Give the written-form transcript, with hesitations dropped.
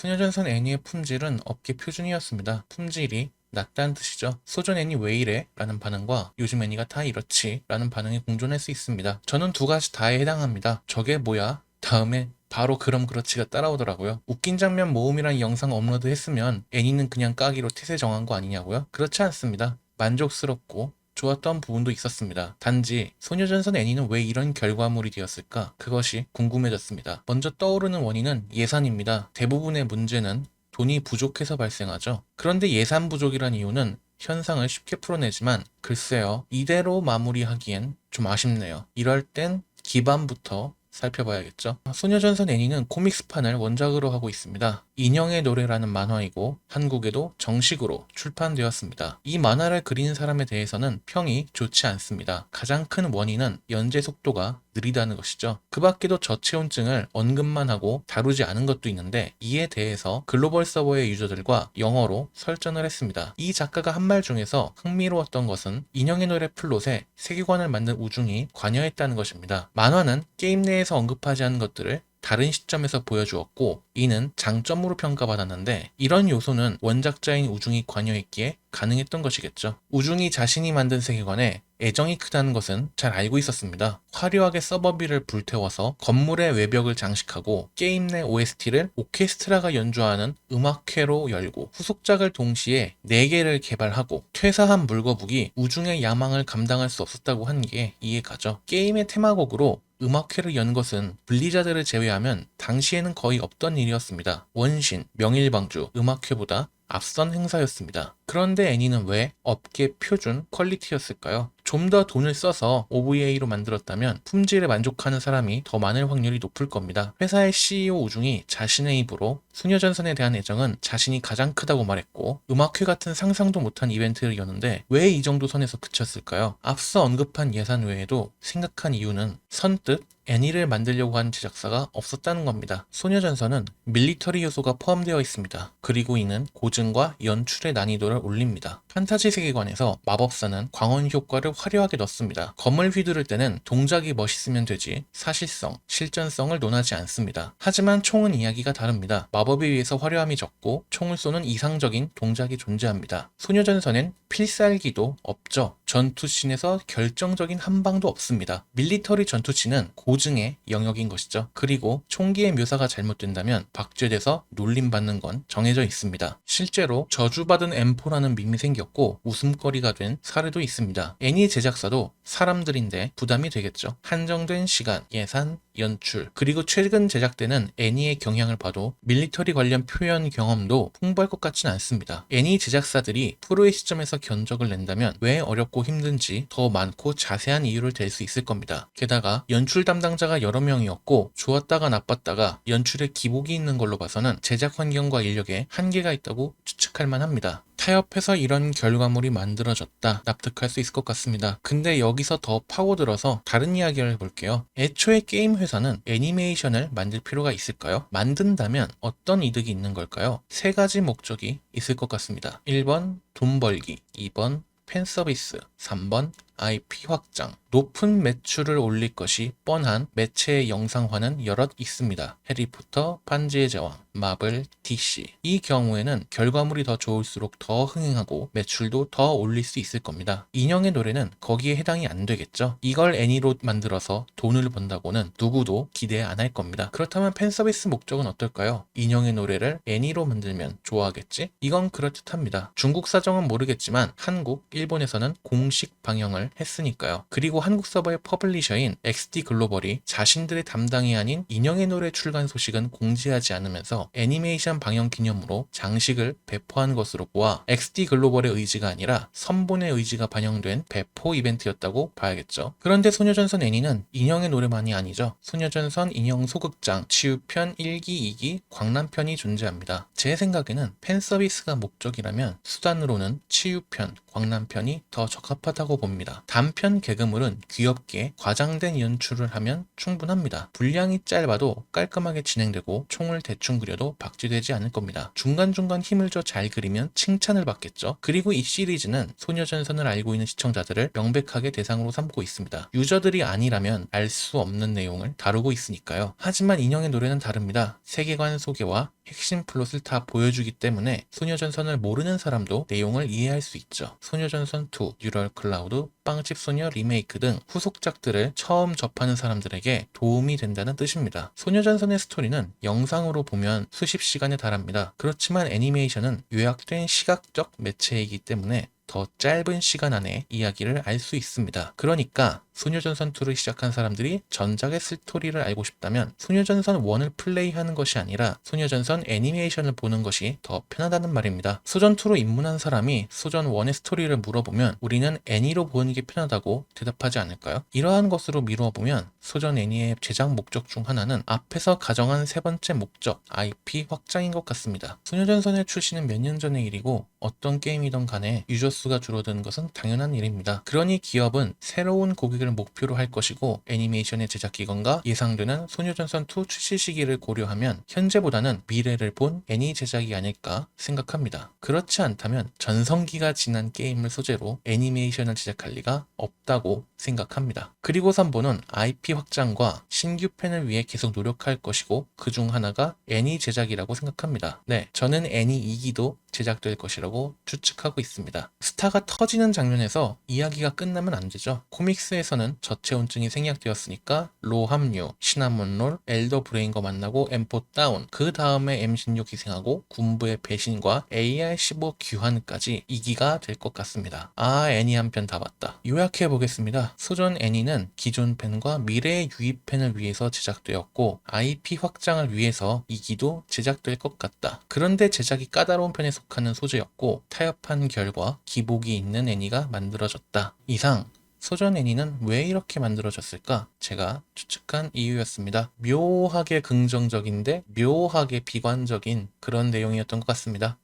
소녀전선 애니의 품질은 업계 표준이었습니다. 품질이 낮다는 뜻이죠. 소전 애니 왜 이래? 라는 반응과 요즘 애니가 다 이렇지? 라는 반응이 공존할 수 있습니다. 저는 두 가지 다에 해당합니다. 저게 뭐야? 다음에 바로 그럼 그렇지가 따라오더라고요. 웃긴 장면 모음이란 영상 업로드 했으면 애니는 그냥 까기로 태세 정한 거 아니냐고요? 그렇지 않습니다. 만족스럽고 좋았던 부분도 있었습니다. 단지 소녀전선 애니는 왜 이런 결과물이 되었을까? 그것이 궁금해졌습니다. 먼저 떠오르는 원인은 예산입니다. 대부분의 문제는 돈이 부족해서 발생하죠. 그런데 예산 부족이란 이유는 현상을 쉽게 풀어내지만 글쎄요, 이대로 마무리하기엔 좀 아쉽네요. 이럴 땐 기반부터 살펴봐야겠죠. 소녀전선 애니는 코믹스판을 원작으로 하고 있습니다. 인형의 노래라는 만화이고 한국에도 정식으로 출판되었습니다. 이 만화를 그린 사람에 대해서는 평이 좋지 않습니다. 가장 큰 원인은 연재 속도가 느리다는 것이죠. 그 밖에도 저체온증을 언급만 하고 다루지 않은 것도 있는데 이에 대해서 글로벌 서버의 유저들과 영어로 설전을 했습니다. 이 작가가 한 말 중에서 흥미로웠던 것은 인형의 노래 플롯에 세계관을 만든 우중이 관여했다는 것입니다. 만화는 게임 내에서 언급하지 않은 것들을 다른 시점에서 보여주었고 이는 장점으로 평가받았는데 이런 요소는 원작자인 우중이 관여했기에 가능했던 것이겠죠. 우중이 자신이 만든 세계관에 애정이 크다는 것은 잘 알고 있었습니다. 화려하게 서버비를 불태워서 건물의 외벽을 장식하고 게임 내 OST를 오케스트라가 연주하는 음악회로 열고 후속작을 동시에 4개를 개발하고 퇴사한 물거북이 우중의 야망을 감당할 수 없었다고 한 게 이해가죠. 게임의 테마곡으로 음악회를 연 것은 블리자드를 제외하면 당시에는 거의 없던 일이었습니다. 원신, 명일방주, 음악회보다 앞선 행사였습니다. 그런데 애니는 왜 업계 표준 퀄리티였을까요? 좀 더 돈을 써서 OVA로 만들었다면 품질에 만족하는 사람이 더 많을 확률이 높을 겁니다. 회사의 CEO 우중이 자신의 입으로 소녀전선에 대한 애정은 자신이 가장 크다고 말했고 음악회 같은 상상도 못한 이벤트를 여는데 왜 이 정도 선에서 그쳤을까요? 앞서 언급한 예산 외에도 생각한 이유는 선뜻 애니를 만들려고 한 제작사가 없었다는 겁니다. 소녀전선은 밀리터리 요소가 포함되어 있습니다. 그리고 이는 고증과 연출의 난이도를 올립니다. 판타지 세계관에서 마법사는 광원 효과를 화려하게 넣습니다. 검을 휘두를 때는 동작이 멋있으면 되지 사실성, 실전성을 논하지 않습니다. 하지만 총은 이야기가 다릅니다. 마법에 의해서 화려함이 적고 총을 쏘는 이상적인 동작이 존재합니다. 소녀전선엔 필살기도 없죠. 전투씬에서 결정적인 한 방도 없습니다. 밀리터리 전투씬은 고증의 영역인 것이죠. 그리고 총기의 묘사가 잘못된다면 박제돼서 놀림받는 건 정해져 있습니다. 실제로 저주받은 M4라는 밈이 생겼고 웃음거리가 된 사례도 있습니다. 애니 제작사도 사람들인데 부담이 되겠죠. 한정된 시간, 예산, 연출, 그리고 최근 제작되는 애니의 경향을 봐도 밀리터리 관련 표현 경험도 풍부할 것 같진 않습니다. 애니 제작사들이 프로의 시점에서 견적을 낸다면 왜 어렵고 힘든지 더 많고 자세한 이유를 댈 수 있을 겁니다. 게다가 연출 담당자가 여러 명이었고 좋았다가 나빴다가 연출에 기복이 있는 걸로 봐서는 제작 환경과 인력에 한계가 있다고 추측할 만합니다. 타협해서 이런 결과물이 만들어졌다 납득할 수 있을 것 같습니다. 근데 여기서 더 파고들어서 다른 이야기를 해볼게요. 애초에 게임 회사는 애니메이션을 만들 필요가 있을까요? 만든다면 어떤 이득이 있는 걸까요? 세 가지 목적이 있을 것 같습니다. 1번 돈 벌기, 2번 팬서비스, 3번 IP 확장. 높은 매출을 올릴 것이 뻔한 매체의 영상화는 여럿 있습니다. 해리포터, 반지의 제왕, 마블, DC. 이 경우에는 결과물이 더 좋을수록 더 흥행하고 매출도 더 올릴 수 있을 겁니다. 인형의 노래는 거기에 해당이 안 되겠죠. 이걸 애니로 만들어서 돈을 번다고는 누구도 기대 안 할 겁니다. 그렇다면 팬서비스 목적은 어떨까요? 인형의 노래를 애니로 만들면 좋아하겠지? 이건 그럴듯합니다. 중국 사정은 모르겠지만 한국, 일본에서는 공식 방영을 했으니까요. 그리고 한국 서버의 퍼블리셔인 XD 글로벌이 자신들의 담당이 아닌 인형의 노래 출간 소식은 공지하지 않으면서 애니메이션 방영 기념으로 장식을 배포한 것으로 보아 XD 글로벌의 의지가 아니라 선본의 의지가 반영된 배포 이벤트였다고 봐야겠죠. 그런데 소녀전선 애니는 인형의 노래만이 아니죠. 소녀전선 인형 소극장, 치유편 1기, 2기, 광란편이 존재합니다. 제 생각에는 팬서비스가 목적이라면 수단으로는 치유편, 광란편이 더 적합하다고 봅니다. 단편 개그물은 귀엽게 과장된 연출을 하면 충분합니다. 분량이 짧아도 깔끔하게 진행되고 총을 대충 그려도 박제되지 않을 겁니다. 중간중간 힘을 줘 잘 그리면 칭찬을 받겠죠. 그리고 이 시리즈는 소녀전선을 알고 있는 시청자들을 명백하게 대상으로 삼고 있습니다. 유저들이 아니라면 알 수 없는 내용을 다루고 있으니까요. 하지만 인형의 노래는 다릅니다. 세계관 소개와 핵심 플롯을 다 보여주기 때문에 소녀전선을 모르는 사람도 내용을 이해할 수 있죠. 소녀전선 2, 뉴럴 클라우드, 빵집 소녀 리메이크 등 후속작들을 처음 접하는 사람들에게 도움이 된다는 뜻입니다. 소녀전선의 스토리는 영상으로 보면 수십 시간에 달합니다. 그렇지만 애니메이션은 요약된 시각적 매체이기 때문에 더 짧은 시간 안에 이야기를 알 수 있습니다. 그러니까 소녀전선 2를 시작한 사람들이 전작의 스토리를 알고 싶다면 소녀전선 1을 플레이하는 것이 아니라 소녀전선 애니메이션을 보는 것이 더 편하다는 말입니다. 소전 2로 입문한 사람이 소전 1의 스토리를 물어보면 우리는 애니로 보는 게 편하다고 대답하지 않을까요? 이러한 것으로 미루어보면 소전 애니의 제작 목적 중 하나는 앞에서 가정한 세 번째 목적, IP 확장인 것 같습니다. 소녀전선의 출시는 몇 년 전의 일이고 어떤 게임이든 간에 유저 수가 줄어드는 것은 당연한 일입니다. 그러니 기업은 새로운 고객을 목표로 할 것이고 애니메이션의 제작 기간과 예상되는 소녀전선 2 출시 시기를 고려하면 현재보다는 미래를 본 애니 제작이 아닐까 생각합니다. 그렇지 않다면 전성기가 지난 게임을 소재로 애니메이션을 제작할 리가 없다고 생각합니다. 그리고 3번은 IP 확장과 신규 팬을 위해 계속 노력할 것이고 그 중 하나가 애니 제작이라고 생각합니다. 네, 저는 애니 2기도 제작될 것이라고 추측하고 있습니다. 스타가 터지는 장면에서 이야기가 끝나면 안 되죠. 코믹스에서는 저체온증이 생략되었으니까 로 합류, 시나몬롤, 엘더 브레인과 만나고 M4 다운, 그 다음에 M16 희생하고 군부의 배신과 AR-15 귀환까지 2기가 될 것 같습니다. 아, 애니 한 편 다 봤다. 요약해 보겠습니다. 소전 애니는 기존 팬과 미래의 유입 팬을 위해서 제작되었고 IP 확장을 위해서 2기도 제작될 것 같다. 그런데 제작이 까다로운 편에 속하는 소재였고 타협한 결과 기복이 있는 애니가 만들어졌다. 이상 소전 애니는 왜 이렇게 만들어졌을까? 제가 추측한 이유였습니다. 묘하게 긍정적인데 묘하게 비관적인 그런 내용이었던 것 같습니다.